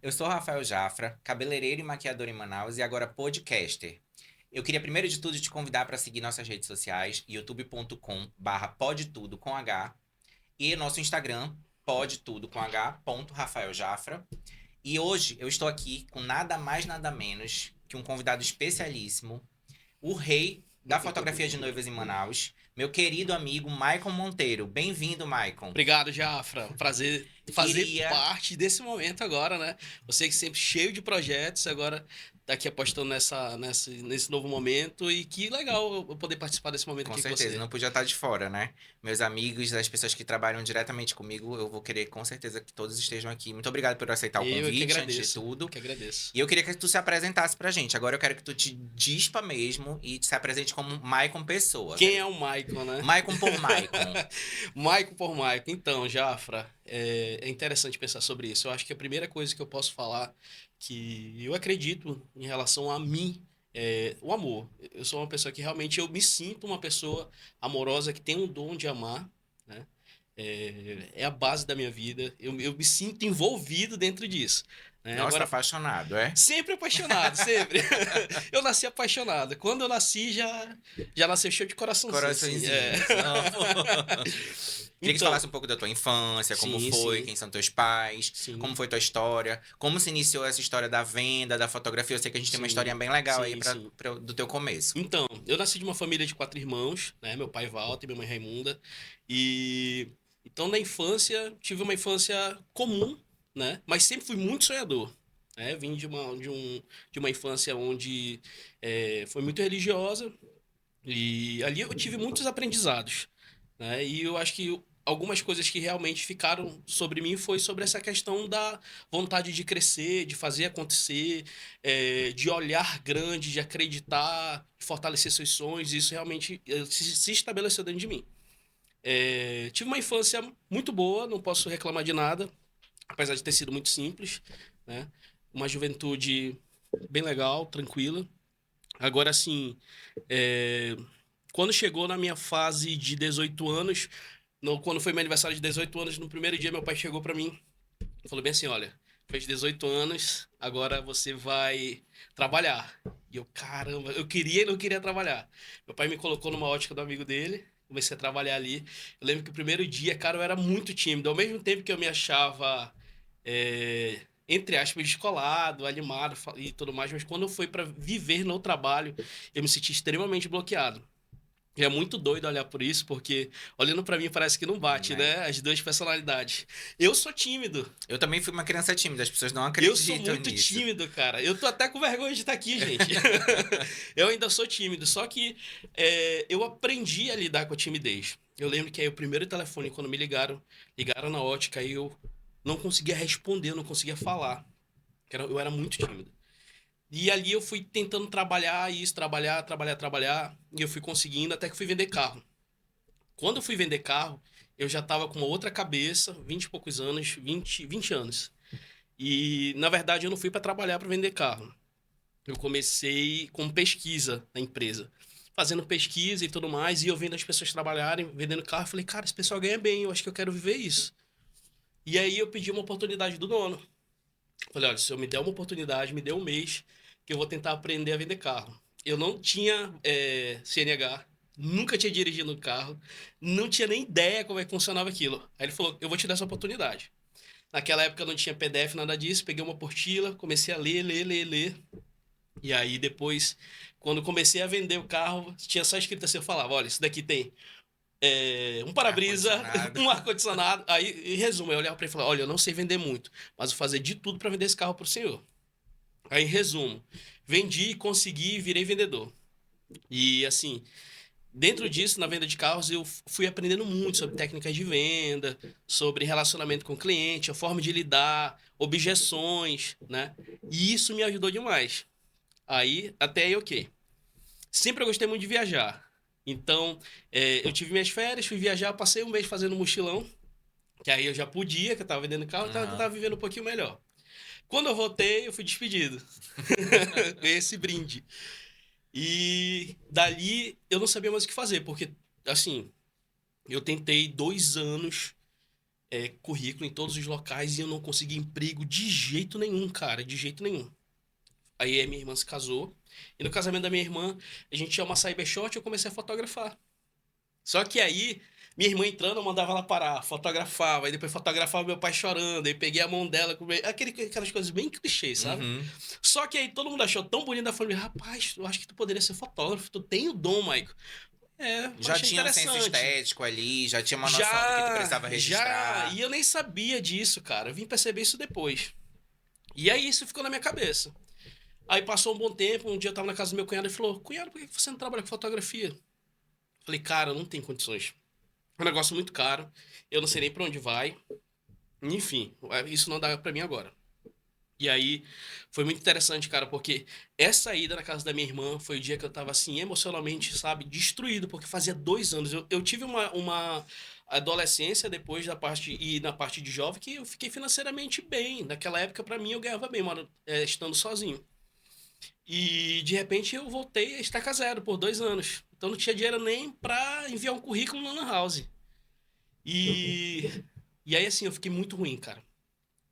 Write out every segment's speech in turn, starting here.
Eu sou Rafael Jafra, cabeleireiro e maquiador em Manaus e agora podcaster. Eu queria primeiro de tudo te convidar para seguir nossas redes sociais, youtube.com/podtudo com H e nosso Instagram, podtudo com H, ponto Rafael Jafra. E hoje eu estou aqui com nada mais nada menos que um convidado especialíssimo, o rei da fotografia de noivas em Manaus, meu querido amigo Maicon Monteiro. Bem-vindo, Maicon. Obrigado, Jafra. Prazer fazer Queria parte desse momento agora, né? Você que sempre cheio de projetos, agora tá aqui apostando nesse novo momento. E que legal eu poder participar desse momento Com aqui com certeza, você. não podia estar de fora, né? Meus amigos, as pessoas que trabalham diretamente comigo, eu vou querer com certeza que todos estejam aqui. Muito obrigado por aceitar o Eu é que convite, antes de agradeço. Eu tudo. que agradeço. E eu queria que tu se apresentasse pra gente. Agora eu quero que tu te dispa mesmo e se apresente como Maicon Pessoa. Quem é o Maicon, né? Maicon por Maicon. Maicon por Maicon. Então, Jafra, é interessante pensar sobre isso. Eu acho que a primeira coisa que eu posso falar que eu acredito em relação a mim é o amor. Eu sou uma pessoa que realmente eu me sinto uma pessoa amorosa que tem um dom de amar, né? É a base da minha vida. Eu me sinto envolvido dentro disso, né? Nossa, Agora, apaixonado, é? sempre apaixonado, sempre. Eu nasci apaixonado. Quando eu nasci, já nasceu cheio de coraçãozinho, assim. Coraçõezinhos, amo. Queria que tu Então, falasse um pouco da tua infância, como sim, foi, sim, quem são teus pais, como sim, foi tua história, como se iniciou essa história da venda, da fotografia. Eu sei que a gente tem uma historinha sim, bem legal aí sim, sim. do teu começo. Então, eu nasci de uma família de 4 irmãos, né? Meu pai Walter, minha mãe Raimunda. E então, na infância, tive uma infância comum, né? Mas sempre fui muito sonhador. Né? Vim de uma infância onde foi muito religiosa e ali eu tive muitos aprendizados, né? E eu acho que algumas coisas que realmente ficaram sobre mim foi sobre essa questão da vontade de crescer, de fazer acontecer, de olhar grande, de acreditar, de fortalecer seus sonhos. Isso realmente se estabeleceu dentro de mim. Tive uma infância muito boa, não posso reclamar de nada, apesar de ter sido muito simples, né? Uma juventude bem legal, tranquila. Agora, assim, é, quando chegou na minha fase de 18 anos, quando foi meu aniversário de 18 anos, no primeiro dia meu pai chegou pra mim e falou bem assim, olha, fez 18 anos, agora você vai trabalhar. E eu, caramba, eu queria e não queria trabalhar. Meu pai me colocou numa ótica do amigo dele, comecei a trabalhar ali. Eu lembro que o primeiro dia, cara, eu era muito tímido. Ao mesmo tempo que eu me achava, entre aspas, descolado, animado e tudo mais, mas quando eu fui pra viver no trabalho, eu me senti extremamente bloqueado. E é muito doido olhar por isso, porque olhando pra mim parece que não bate, Né? né? As duas personalidades. Eu sou tímido. Eu também fui uma criança tímida, as pessoas não Eu sou acreditam muito nisso. tímido, cara. Eu tô até com vergonha de estar aqui, gente. Eu ainda sou tímido, só que eu aprendi a lidar com a timidez. Eu lembro que aí o primeiro telefone, quando me ligaram na ótica, aí eu não conseguia responder, eu não conseguia falar. Eu era muito tímido. E ali eu fui tentando trabalhar isso, trabalhar, e eu fui conseguindo até que fui vender carro. Quando eu fui vender carro, eu já estava com uma outra cabeça, 20 e poucos anos, 20 anos. E, na verdade, eu não fui para trabalhar para vender carro. Eu comecei com pesquisa na empresa. Fazendo pesquisa e tudo mais, e eu vendo as pessoas trabalharem, vendendo carro, eu falei, cara, esse pessoal ganha bem, eu acho que eu quero viver isso. E aí eu pedi uma oportunidade do dono. Falei, olha, se eu me der uma oportunidade, me dê um mês, que eu vou tentar aprender a vender carro. Eu não tinha CNH, nunca tinha dirigido um carro, não tinha nem ideia como é que funcionava aquilo. Aí ele falou, eu vou te dar essa oportunidade. Naquela época eu não tinha PDF, nada disso, peguei uma apostila, comecei a ler. E aí depois, quando comecei a vender o carro, tinha só escrito assim, eu falava, olha, isso daqui tem um para-brisa, Ar-condicionado. um ar-condicionado. Aí, em resumo, eu olhava para ele e falava, olha, eu não sei vender muito, mas vou fazer de tudo para vender esse carro pro senhor. Aí, em resumo, vendi, consegui, virei vendedor. E assim, dentro disso, na venda de carros, eu fui aprendendo muito sobre técnicas de venda, sobre relacionamento com o cliente, a forma de lidar, objeções, né? E isso me ajudou demais. Aí, até aí, ok. Sempre eu gostei muito de viajar. Então, eu tive minhas férias, fui viajar, passei um mês fazendo mochilão, que aí eu já podia, que eu tava vendendo carro, então eu Aham. tava vivendo um pouquinho melhor. Quando eu voltei, eu fui despedido. Ganhei esse brinde. E dali eu não sabia mais o que fazer, porque, assim, eu tentei 2 anos currículo em todos os locais e eu não consegui emprego de jeito nenhum, cara, de jeito nenhum. Aí a minha irmã se casou, e no casamento da minha irmã, a gente tinha uma cybershot e eu comecei a fotografar. Só que aí, minha irmã entrando, eu mandava ela parar, fotografava, aí depois fotografava meu pai chorando, aí peguei a mão dela, aquelas coisas bem clichês, sabe? Uhum. Só que aí todo mundo achou tão bonito da família, rapaz, eu acho que tu poderia ser fotógrafo, tu tem o dom, Maico. Eu Já achei tinha um senso interessante. estético ali, já tinha uma noção do que tu precisava registrar. E eu nem sabia disso, cara. Eu vim perceber isso depois. E aí isso ficou na minha cabeça. Aí passou um bom tempo, um dia eu tava na casa do meu cunhado e falou: Cunhado, por que você não trabalha com fotografia? Falei, cara, eu não tenho condições. É um negócio muito caro, eu não sei nem pra onde vai. Enfim, isso não dá pra mim agora. E aí foi muito interessante, cara, porque essa ida na casa da minha irmã foi o dia que eu tava assim, emocionalmente, sabe, destruído, porque fazia 2 anos. Eu tive uma adolescência depois da parte e na parte de jovem que eu fiquei financeiramente bem. Naquela época, pra mim, eu ganhava bem, estando sozinho. E de repente eu voltei a estaca zero por 2 anos. Então não tinha dinheiro nem pra enviar um currículo na Lan House. E, e aí, assim, eu fiquei muito ruim, cara.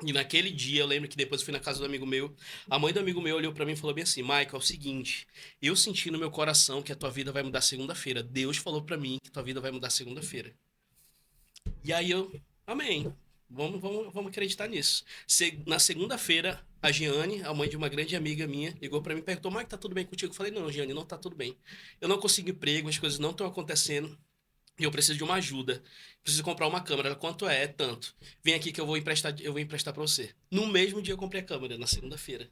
E naquele dia, eu lembro que depois eu fui na casa do amigo meu. A mãe do amigo meu olhou pra mim e falou bem assim: Michael, é o seguinte, eu senti no meu coração que a tua vida vai mudar segunda-feira. Deus falou pra mim que tua vida vai mudar segunda-feira. E aí eu, amém. Vamos acreditar nisso. Na segunda-feira, a Giane, a mãe de uma grande amiga minha, ligou pra mim e perguntou: Mike, tá tudo bem contigo? Eu falei: Não, Giane, não tá tudo bem. Eu não consigo emprego, as coisas não estão acontecendo. E eu preciso de uma ajuda. Preciso comprar uma câmera. Ela, quanto é? É tanto. Vem aqui que eu vou emprestar pra você. No mesmo dia eu comprei a câmera, na segunda-feira.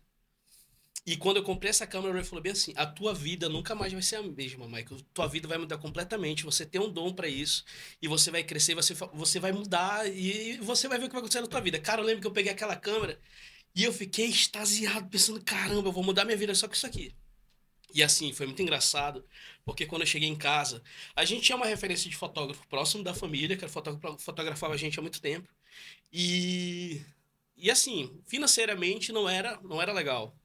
E quando eu comprei essa câmera, ele falou bem assim: a tua vida nunca mais vai ser a mesma, Michael. Tua vida vai mudar completamente. Você tem um dom pra isso. E você vai crescer, você vai mudar. E você vai ver o que vai acontecer na tua vida. Cara, eu lembro que eu peguei aquela câmera e eu fiquei extasiado, pensando: caramba, eu vou mudar minha vida só com isso aqui. E assim, foi muito engraçado, porque quando eu cheguei em casa, a gente tinha uma referência de fotógrafo próximo da família, que era fotógrafo, fotografava a gente há muito tempo. E, e assim, financeiramente não era legal,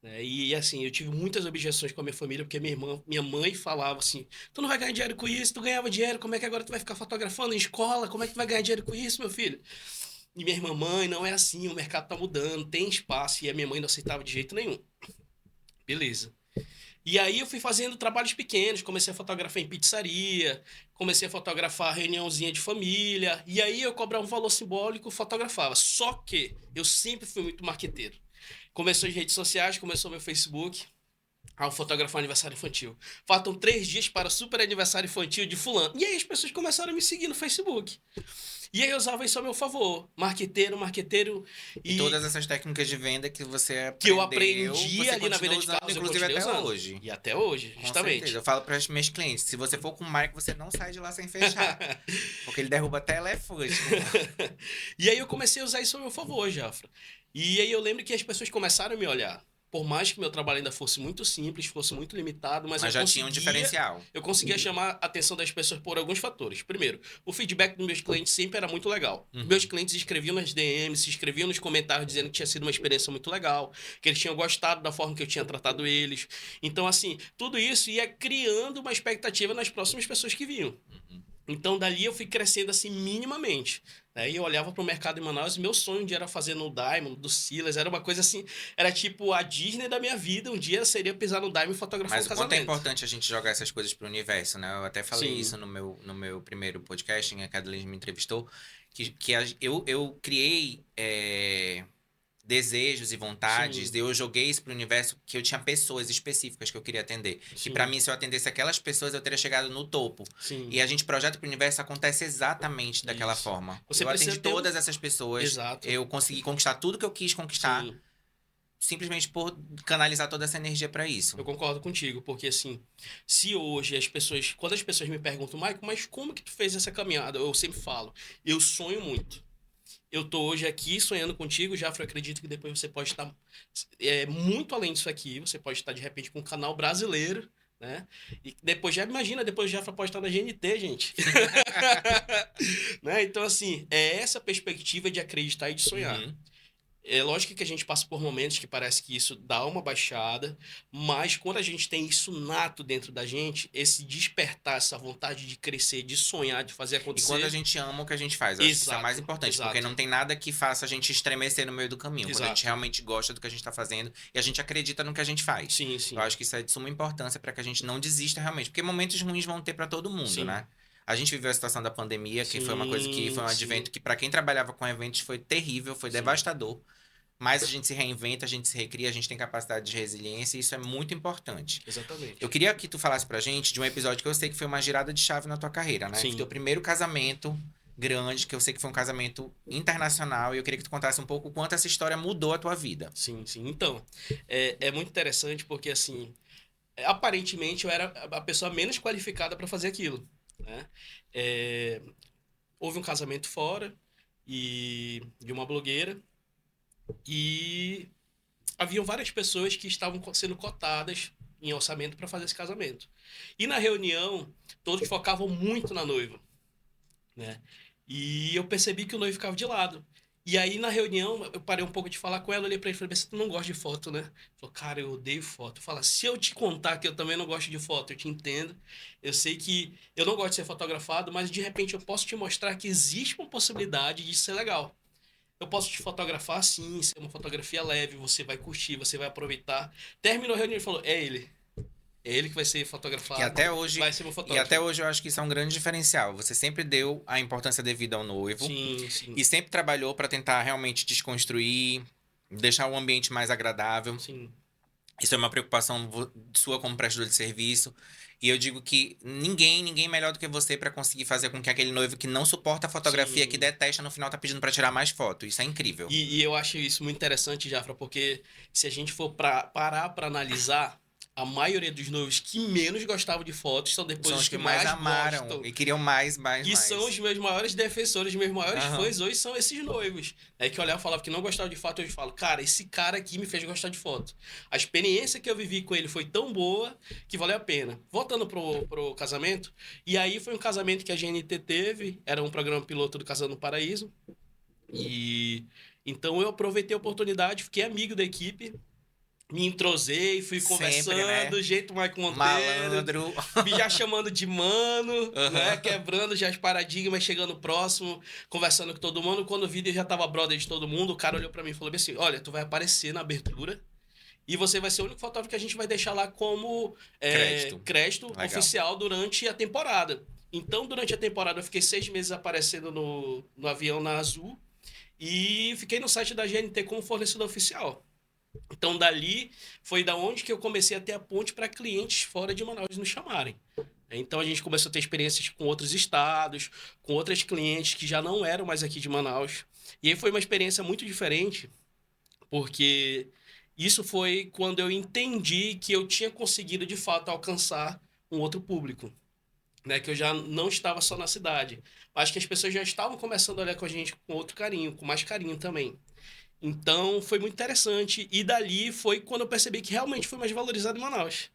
né? E assim, eu tive muitas objeções com a minha família, porque minha mãe falava assim: tu não vai ganhar dinheiro com isso, tu ganhava dinheiro, como é que agora tu vai ficar fotografando em escola? Como é que tu vai ganhar dinheiro com isso, meu filho? E minha irmã: mãe, não é assim, o mercado tá mudando, tem espaço, e a minha mãe não aceitava de jeito nenhum. Beleza. E aí eu fui fazendo trabalhos pequenos, comecei a fotografar em pizzaria, comecei a fotografar reuniãozinha de família, e aí eu cobrava um valor simbólico, fotografava. Só que eu sempre fui muito marqueteiro. Começou as redes sociais, começou meu Facebook, ao fotografar aniversário infantil. Faltam 3 dias para o super aniversário infantil de fulano. E aí as pessoas começaram a me seguir no Facebook. E aí eu usava isso a meu favor. Marqueteiro. E todas essas técnicas de venda que você aprendeu, que eu aprendi você ali na continua venda de usando, casa, eu inclusive continuei até usando. hoje. E até hoje, Com justamente. certeza. Eu falo para os meus clientes, se você for com o Marco, você não sai de lá sem fechar. Porque ele derruba telefone. E aí eu comecei a usar isso a meu favor, Jafra. E aí eu lembro que as pessoas começaram a me olhar. Por mais que meu trabalho ainda fosse muito simples, fosse muito limitado, mas eu já tinha um diferencial. Eu conseguia chamar a atenção das pessoas por alguns fatores. Primeiro, o feedback dos meus clientes sempre era muito legal. Meus clientes escreviam nas DMs, se escreviam nos comentários dizendo que tinha sido uma experiência muito legal, que eles tinham gostado da forma que eu tinha tratado eles. Então, assim, tudo isso ia criando uma expectativa nas próximas pessoas que vinham. Então, dali eu fui crescendo assim minimamente. Né? E eu olhava para o mercado em Manaus e meu sonho um dia era fazer no Diamond, do Silas. Era uma coisa assim, era tipo a Disney da minha vida. Um dia seria pisar no Diamond e fotografar Mas um o quanto casamento. é importante a gente jogar essas coisas pro universo, né? Eu até falei Sim. isso no meu primeiro podcast, em que a Adeline me entrevistou, que eu criei desejos e vontades, Sim. eu joguei isso pro universo, que eu tinha pessoas específicas que eu queria atender. Sim. Que pra mim, se eu atendesse aquelas pessoas, eu teria chegado no topo. Sim. E a gente projeta pro universo, acontece exatamente daquela Isso. forma. Você eu precisa atendi ter todas essas pessoas, Exato. eu consegui conquistar tudo que eu quis conquistar, Sim. simplesmente por canalizar toda essa energia pra isso. Eu concordo contigo, porque assim, se hoje quando as pessoas me perguntam: Michael, mas como que tu fez essa caminhada? Eu sempre falo: eu sonho muito. Eu tô hoje aqui sonhando contigo, Jafra, eu acredito que depois você pode estar muito além disso aqui, você pode estar de repente com um canal brasileiro, né? E depois depois Jafra pode estar na GNT, gente. Né? Então assim, é essa perspectiva de acreditar e de sonhar. É lógico que a gente passa por momentos que parece que isso dá uma baixada, mas quando a gente tem isso nato dentro da gente, esse despertar, essa vontade de crescer, de sonhar, de fazer E quando a acontecer. gente ama o que a gente faz, eu acho que isso é o mais Exato, importante, porque não exato, tem nada que faça a gente estremecer no meio do caminho. Quando a gente exato. realmente gosta do que a gente tá fazendo e a gente acredita no que a gente faz. Sim, Eu sim, acho que isso é de suma importância para que a gente não desista realmente, porque momentos ruins vão ter para todo mundo, sim, né? A gente viveu a situação da pandemia, que foi uma coisa que foi sim, um sim, advento que para quem trabalhava com eventos foi terrível, foi sim, devastador. Mas a gente se reinventa, a gente se recria, a gente tem capacidade de resiliência e isso é muito importante. Eu exatamente. queria que tu falasse pra gente de um episódio que eu sei que foi uma girada de chave na tua carreira, né? Foi teu Sim. primeiro casamento grande, que eu sei que foi um casamento internacional, e eu queria que tu contasse um pouco o quanto essa história mudou a tua vida. Sim, sim. Então, é muito interessante porque, assim, aparentemente eu era a pessoa menos qualificada para fazer aquilo, né? É, houve um casamento fora e de uma blogueira e haviam várias pessoas que estavam sendo cotadas em orçamento para fazer esse casamento. E na reunião, todos focavam muito na noiva, né? E eu percebi que o noivo ficava de lado. E aí, na reunião, eu parei um pouco de falar com ela, olhei pra ele e falei, você não gosta de foto, né? Ele falou, cara, eu odeio foto. Fala, se eu te contar que eu também não gosto de foto, eu te entendo. Eu sei que eu não gosto de ser fotografado, mas de repente eu posso te mostrar que existe uma possibilidade de ser legal. Eu posso te fotografar sim, ser uma fotografia leve, você vai curtir, você vai aproveitar. Terminou a reunião e falou, é ele. É ele que vai ser E fotografado, até hoje, vai ser meu e até fotógrafo. hoje eu acho que isso é um grande diferencial. Você sempre deu a importância devida ao noivo Sim, sim, e sempre trabalhou para tentar realmente desconstruir, deixar o ambiente mais agradável. sim. Isso é uma preocupação sua como prestador de serviço. E eu digo que ninguém melhor do que você para conseguir fazer com que aquele noivo que não suporta a fotografia, que Sim. detesta, no final tá pedindo para tirar mais foto. Isso é incrível. E eu acho isso muito interessante, Jafra, porque se a gente for parar para analisar, a maioria dos noivos que menos gostavam de fotos são depois São os os que que mais mais amaram gostam. e queriam mais, mais, E são mais. os meus maiores defensores, os meus maiores Aham. fãs hoje são esses noivos. É que eu olhava e falava que não gostava de foto, eu falo, cara, esse cara aqui me fez gostar de foto. A experiência que eu vivi com ele foi tão boa que valeu a pena. Voltando pro casamento, e aí foi um casamento que a GNT teve, era um programa piloto do Casando no Paraíso. E então eu aproveitei a oportunidade, fiquei amigo da equipe, me entrosei, fui Sempre, conversando, né? jeito Mike Monteiro, Malandro. me já chamando de mano, né? Aham. Quebrando já os paradigmas, chegando próximo, conversando com todo mundo. Quando o vídeo já tava brother de todo mundo, o cara olhou pra mim e falou bem assim: Olha, tu vai aparecer na abertura. E você vai ser o único fotógrafo que a gente vai deixar lá como Crédito. crédito Legal. oficial durante a temporada. Então, durante a temporada, eu fiquei 6 meses aparecendo no avião na Azul. E fiquei no site da GNT como fornecedor oficial. Então, dali foi da onde que eu comecei a ter a ponte para clientes fora de Manaus nos chamarem. Então, a gente começou a ter experiências com outros estados, com outras clientes que já não eram mais aqui de Manaus. E aí foi uma experiência muito diferente, porque isso foi quando eu entendi que eu tinha conseguido, de fato, alcançar um outro público, né? Que eu já não estava só na cidade. Acho que as pessoas já estavam começando a olhar com a gente com outro carinho, com mais carinho também. Então foi muito interessante. E dali foi quando eu percebi que realmente fui mais valorizado em Manaus.